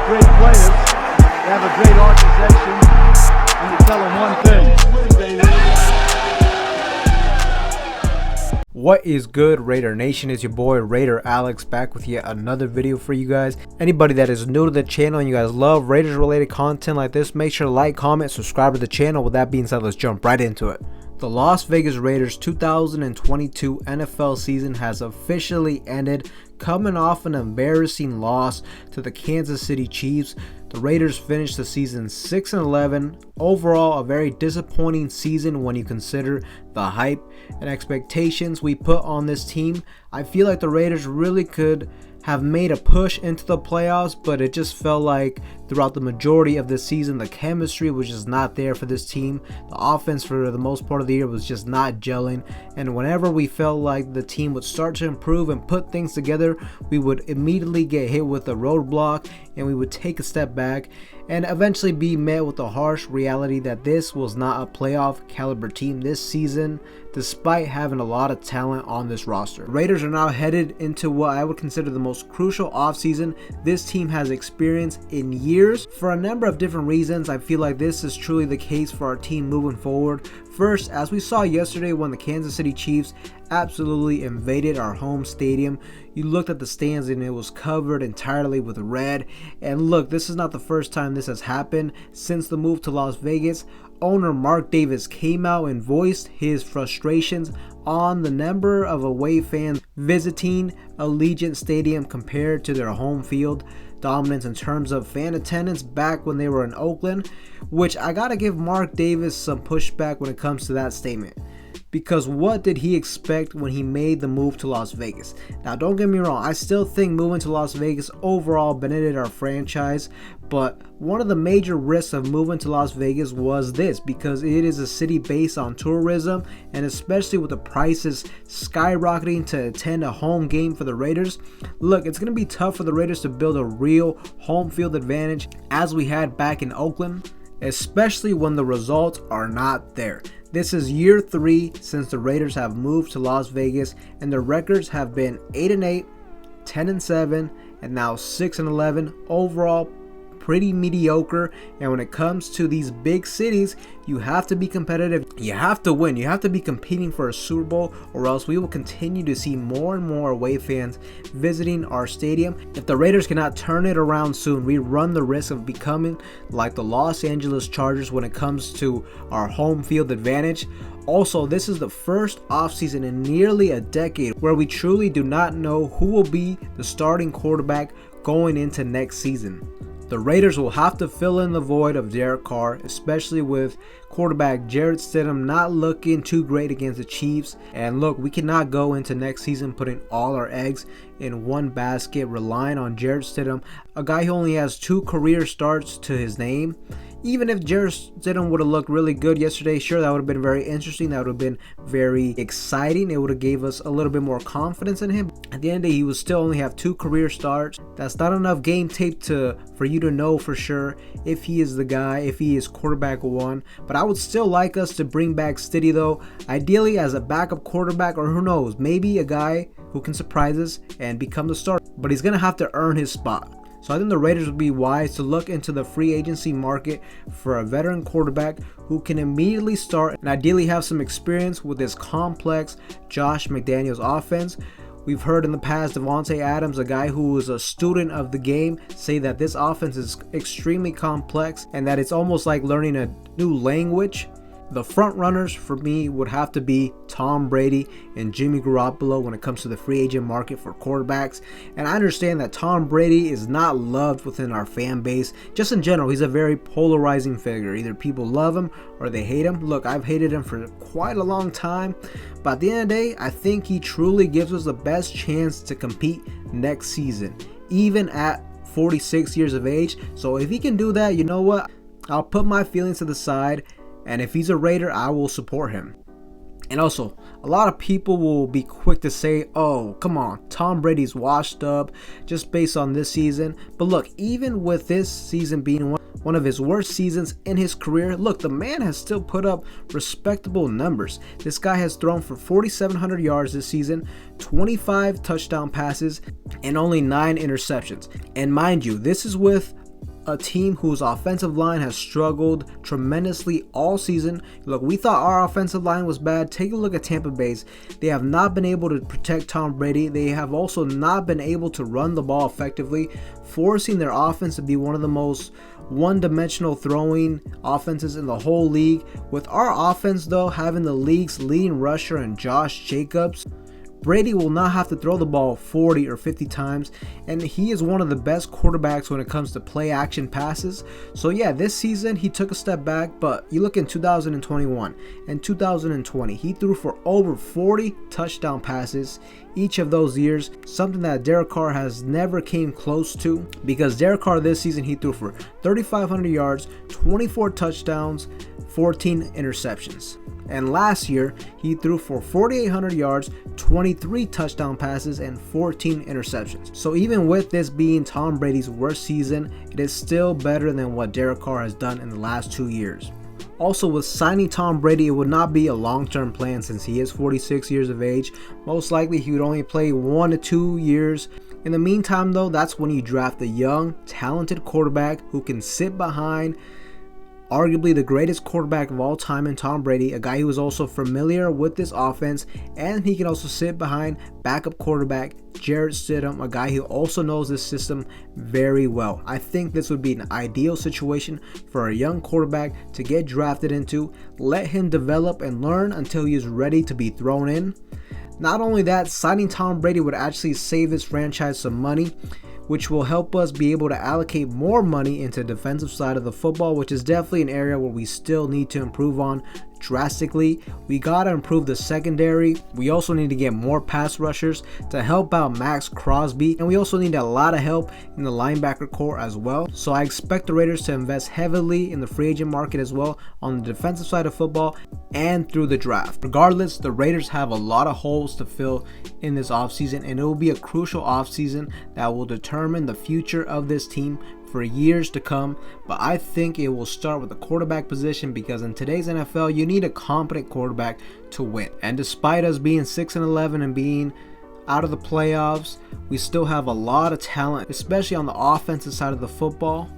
great players, they have a great organization, and you tell them one thing. What is good, Raider Nation? It's your boy Raider Alex back with yet another video for you guys. Anybody that is new to the channel and you guys love Raiders related content like this, make sure to like, comment, subscribe to the channel. With that being said, let's jump right into it. The Las Vegas Raiders 2022 NFL season has officially ended, coming off an embarrassing loss to the Kansas City Chiefs. The Raiders finished the season 6-11. Overall, a very disappointing season when you consider the hype and expectations we put on this team. I feel like the Raiders really could have made a push into the playoffs, but it just felt like throughout the majority of the season, the chemistry was just not there for this team. The offense for the most part of the year was just not gelling, and whenever we felt like the team would start to improve and put things together, we would immediately get hit with a roadblock and we would take a step back and eventually be met with the harsh reality that this was not a playoff caliber team this season, despite having a lot of talent on this roster. Raiders are now headed into what I would consider the most crucial offseason this team has experienced in years. For a number of different reasons, I feel like this is truly the case for our team moving forward. First, as we saw yesterday when the Kansas City Chiefs absolutely invaded our home stadium, you looked at the stands and it was covered entirely with red. And look, this is not the first time this has happened since the move to Las Vegas. Owner Mark Davis came out and voiced his frustrations on the number of away fans visiting Allegiant Stadium compared to their home field dominance in terms of fan attendance back when they were in Oakland, which I gotta give Mark Davis some pushback when it comes to that statement. Because what did he expect when he made the move to Las Vegas? Now, don't get me wrong, I still think moving to Las Vegas overall benefited our franchise, but one of the major risks of moving to Las Vegas was this, because it is a city based on tourism, and especially with the prices skyrocketing to attend a home game for the Raiders. Look, it's going to be tough for the Raiders to build a real home field advantage as we had back in Oakland, especially when the results are not there. This is year 3 since the Raiders have moved to Las Vegas, and their records have been 8-8, 10-7, and now 6-11. Overall, pretty mediocre. And when it comes to these big cities, you have to be competitive. You have to win. You have to be competing for a Super Bowl, or else we will continue to see more and more away fans visiting our stadium. If the Raiders cannot turn it around soon, we run the risk of becoming like the Los Angeles Chargers when it comes to our home field advantage. Also, this is the first offseason in nearly a decade where we truly do not know who will be the starting quarterback going into next season. The Raiders will have to fill in the void of Derek Carr, especially with quarterback Jarrett Stidham not looking too great against the Chiefs. And look, we cannot go into next season putting all our eggs in one basket, relying on Jarrett Stidham, a guy who only has 2 career starts to his name. Even if Jarrett Stidham would have looked really good yesterday, sure, that would have been very interesting. That would have been very exciting. It would have gave us a little bit more confidence in him. At the end of the day, he would still only have 2 career starts. That's not enough game tape for you to know for sure if he is the guy, if he is quarterback 1. But I would still like us to bring back Stiddy though, ideally as a backup quarterback, or who knows, maybe a guy who can surprise us and become the starter. But he's going to have to earn his spot. So I think the Raiders would be wise to look into the free agency market for a veteran quarterback who can immediately start and ideally have some experience with this complex Josh McDaniels offense. We've heard in the past Devontae Adams, a guy who was a student of the game, say that this offense is extremely complex and that it's almost like learning a new language. The front runners for me would have to be Tom Brady and Jimmy Garoppolo when it comes to the free agent market for quarterbacks. And I understand that Tom Brady is not loved within our fan base. Just in general, he's a very polarizing figure. Either people love him or they hate him. Look, I've hated him for quite a long time. But at the end of the day, I think he truly gives us the best chance to compete next season, even at 46 years of age. So if he can do that, you know what? I'll put my feelings to the side. And if he's a Raider, I will support him. And also, a lot of people will be quick to say, oh, come on, Tom Brady's washed up just based on this season. But look, even with this season being one of his worst seasons in his career, look, the man has still put up respectable numbers. This guy has thrown for 4,700 yards this season, 25 touchdown passes, and only 9 interceptions. And mind you, this is with a team whose offensive line has struggled tremendously all season. Look, we thought our offensive line was bad. Take a look at Tampa Bay's. They have not been able to protect Tom Brady. They have also not been able to run the ball effectively, forcing their offense to be one of the most one-dimensional throwing offenses in the whole league. With our offense, though, having the league's leading rusher in Josh Jacobs, Brady will not have to throw the ball 40 or 50 times, and he is one of the best quarterbacks when it comes to play action passes. So yeah, this season he took a step back, but you look in 2021 and 2020, he threw for over 40 touchdown passes each of those years, something that Derek Carr has never came close to, because Derek Carr this season he threw for 3,500 yards, 24 touchdowns, 14 interceptions. And last year, he threw for 4,800 yards, 23 touchdown passes, and 14 interceptions. So even with this being Tom Brady's worst season, it is still better than what Derek Carr has done in the last 2 years. Also, with signing Tom Brady, it would not be a long-term plan since he is 46 years of age. Most likely, he would only play 1 to 2 years. In the meantime, though, that's when you draft a young, talented quarterback who can sit behind arguably the greatest quarterback of all time in Tom Brady, a guy who is also familiar with this offense, and he can also sit behind backup quarterback Jarrett Stidham, a guy who also knows this system very well. I think this would be an ideal situation for a young quarterback to get drafted into. Let him develop and learn until he is ready to be thrown in. Not only that, signing Tom Brady would actually save this franchise some money, which will help us be able to allocate more money into the defensive side of the football, which is definitely an area where we still need to improve on drastically. We gotta improve the secondary. We also need to get more pass rushers to help out Max Crosby, and we also need a lot of help in the linebacker core as well. So I expect the Raiders to invest heavily in the free agent market as well on the defensive side of football and through the draft. Regardless, the Raiders have a lot of holes to fill in this offseason, and it will be a crucial offseason that will determine the future of this team for years to come. But I think it will start with the quarterback position, because in today's NFL you need a competent quarterback to win. And despite us being 6-11 and being out of the playoffs, we still have a lot of talent, especially on the offensive side of the football.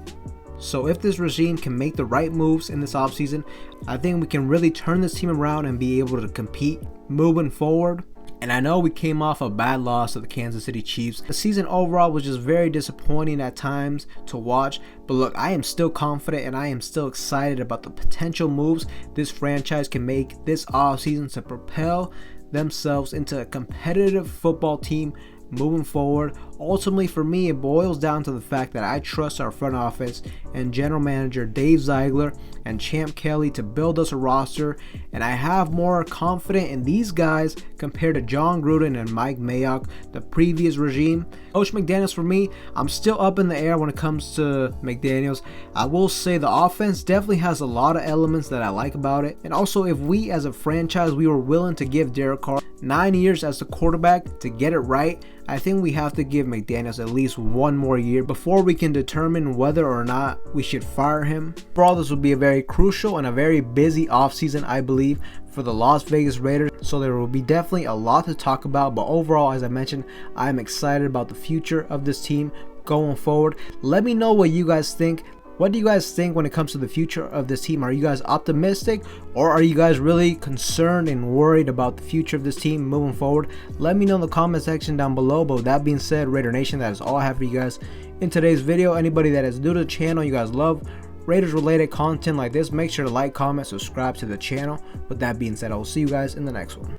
So if this regime can make the right moves in this offseason, I think we can really turn this team around and be able to compete moving forward. And I know we came off a bad loss to the Kansas City Chiefs. The season overall was just very disappointing at times to watch. But look, I am still confident and I am still excited about the potential moves this franchise can make this offseason to propel themselves into a competitive football team moving forward. Ultimately, for me, it boils down to the fact that I trust our front office and general manager Dave Ziegler and Champ Kelly to build us a roster, and I have more confidence in these guys compared to John Gruden and Mike Mayock, the previous regime. Coach McDaniels, for me, I'm still up in the air when it comes to McDaniels. I will say the offense definitely has a lot of elements that I like about it, and also if we as a franchise we were willing to give Derek Carr 9 years as the quarterback to get it right, I think we have to give McDaniels at least 1 more year before we can determine whether or not we should fire him. Overall, this will be a very crucial and a very busy offseason, I believe, for the Las Vegas Raiders. So there will be definitely a lot to talk about. But overall, as I mentioned, I'm excited about the future of this team going forward. Let me know what you guys think. What do you guys think when it comes to the future of this team? Are you guys optimistic, or are you guys really concerned and worried about the future of this team moving forward? Let me know in the comment section down below. But with that being said, Raider Nation, that is all I have for you guys in today's video. Anybody that is new to the channel, you guys love Raiders related content like this, make sure to like, comment, subscribe to the channel. With that being said, I will see you guys in the next one.